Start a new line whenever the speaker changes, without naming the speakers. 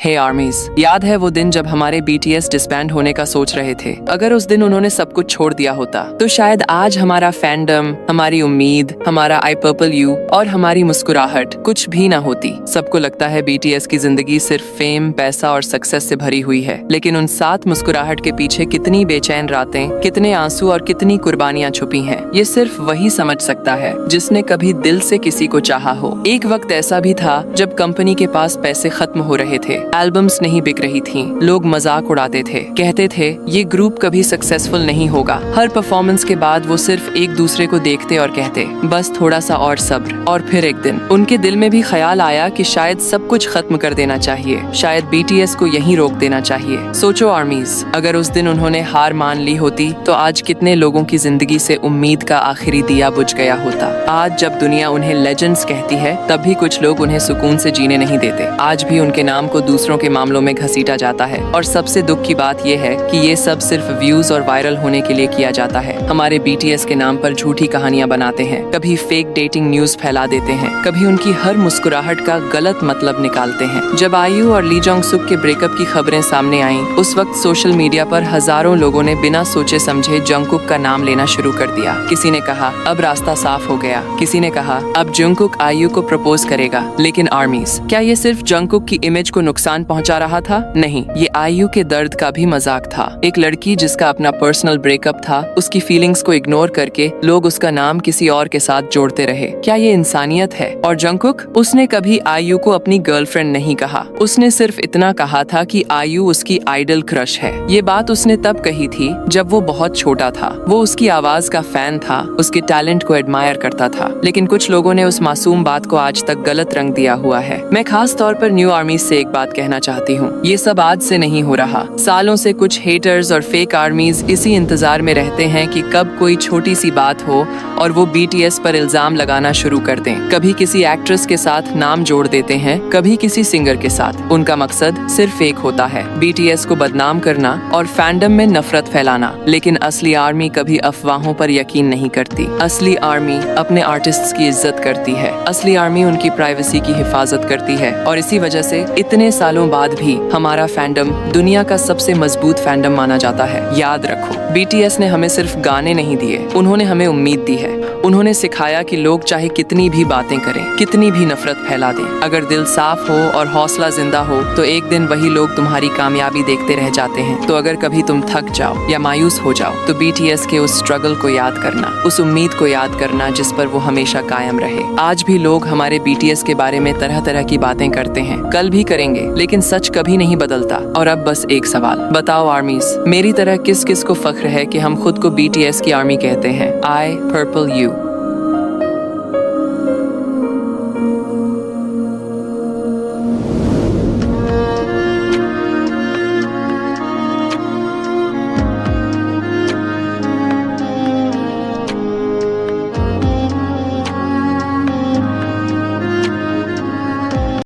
हे आर्मीज, याद है वो दिन जब हमारे बीटीएस डिसबैंड होने का सोच रहे थे? अगर उस दिन उन्होंने सब कुछ छोड़ दिया होता तो शायद आज हमारा फैंडम, हमारी उम्मीद, हमारा आई पर्पल यू और हमारी मुस्कुराहट कुछ भी ना होती। सबको लगता है बीटीएस की जिंदगी सिर्फ फेम, पैसा और सक्सेस से भरी हुई है, लेकिन उन 7 मुस्कुराहट के पीछे कितनी बेचैन रातें, कितने आंसू और कितनी कुर्बानियां छुपी हैं, ये सिर्फ वही समझ सकता है जिसने कभी दिल से किसी को चाहा हो। एक वक्त ऐसा भी था जब कंपनी के पास पैसे खत्म हो रहे थे, एल्बम्स नहीं बिक रही थीं, लोग मजाक उड़ाते थे, कहते थे ये ग्रुप कभी सक्सेसफुल नहीं होगा। हर परफॉर्मेंस के बाद वो सिर्फ एक दूसरे को देखते और कहते बस थोड़ा सा और सब्र। और फिर एक दिन उनके दिल में भी ख्याल आया कि शायद सब कुछ खत्म कर देना चाहिए, शायद बीटीएस को यहीं रोक देना चाहिए। सोचो आर्मीज, अगर उस दिन उन्होंने हार मान ली होती तो आज कितने लोगों की जिंदगी से उम्मीद का आखिरी दिया बुझ गया होता। आज जब दुनिया उन्हें लेजेंड्स कहती है, तब भी कुछ लोग उन्हें सुकून से जीने नहीं देते। आज भी उनके नाम को दूसरों के मामलों में घसीटा जाता है, और सबसे दुख की बात यह है कि ये सब सिर्फ व्यूज और वायरल होने के लिए किया जाता है। हमारे बीटीएस के नाम पर झूठी कहानियां बनाते हैं, कभी फेक डेटिंग न्यूज फैला देते हैं, कभी उनकी हर मुस्कुराहट का गलत मतलब निकालते हैं। जब आयु और ली जोंग सुक के ब्रेकअप की खबरें सामने आईं, उस वक्त सोशल मीडिया पर हजारों लोगों ने बिना सोचे समझे जंगकुक का नाम लेना शुरू कर दिया। किसी ने कहा अब रास्ता साफ हो गया, किसी ने कहा अब जंगकुक आयु को प्रपोज करेगा। लेकिन आर्मीज, क्या ये सिर्फ जंगकुक की इमेज को नुकसान पहुंचा रहा था? नहीं, ये आयु के दर्द का भी मजाक था। एक लड़की जिसका अपना पर्सनल ब्रेकअप था, उसकी फीलिंग्स को इग्नोर करके लोग उसका नाम किसी और के साथ जोड़ते रहे। क्या ये इंसानियत है? और जंगकुक, उसने कभी आयु को अपनी गर्लफ्रेंड नहीं कहा, उसने सिर्फ इतना कहा था कि आयु उसकी आइडल क्रश है। ये बात उसने तब कही थी जब वो बहुत छोटा था। वो उसकी आवाज का फैन था, उसके टैलेंट को एडमायर करता था। लेकिन कुछ लोगों ने उस मासूम बात को आज तक गलत रंग दिया हुआ है। मैं खास तौर पर न्यू आर्मीज से एक बात कहना चाहती हूँ, ये सब आज से नहीं हो रहा। सालों से कुछ हेटर्स और फेक आर्मीज इसी इंतजार में रहते हैं कि कब कोई छोटी सी बात हो और वो बीटीएस पर इल्जाम लगाना शुरू कर दें। कभी किसी एक्ट्रेस के साथ नाम जोड़ देते हैं, कभी किसी सिंगर के साथ। उनका मकसद सिर्फ एक होता है, बीटीएस को बदनाम करना और फैंडम में नफरत फैलाना। लेकिन असली आर्मी कभी अफवाहों पर यकीन नहीं करती। असली आर्मी अपने आर्टिस्ट्स की इज्जत करती है, असली आर्मी उनकी प्राइवेसी की हिफाजत करती है। और इसी वजह से इतने सालों बाद भी हमारा फैंडम दुनिया का सबसे मजबूत फैंडम माना जाता है। याद रखो, बीटीएस ने हमें सिर्फ गाने नहीं दिए, उन्होंने हमें उम्मीद दी है। उन्होंने सिखाया कि लोग चाहे कितनी भी बातें करें, कितनी भी नफरत फैला दें, अगर दिल साफ हो और हौसला जिंदा हो तो एक दिन वही लोग तुम्हारी कामयाबी देखते रह जाते हैं। तो अगर कभी तुम थक जाओ या मायूस हो जाओ तो बीटीएस के उस स्ट्रगल को याद करना, उस उम्मीद को याद करना जिस पर वो हमेशा कायम रहे। आज भी लोग हमारे बीटीएस के बारे में तरह तरह की बातें करते हैं, कल भी करेंगे, लेकिन सच कभी नहीं बदलता। और अब बस एक सवाल, बताओ आर्मीज, मेरी तरह किस किस को फख्र है कि हम खुद को बीटीएस की आर्मी कहते हैं? आई पर्पल यू।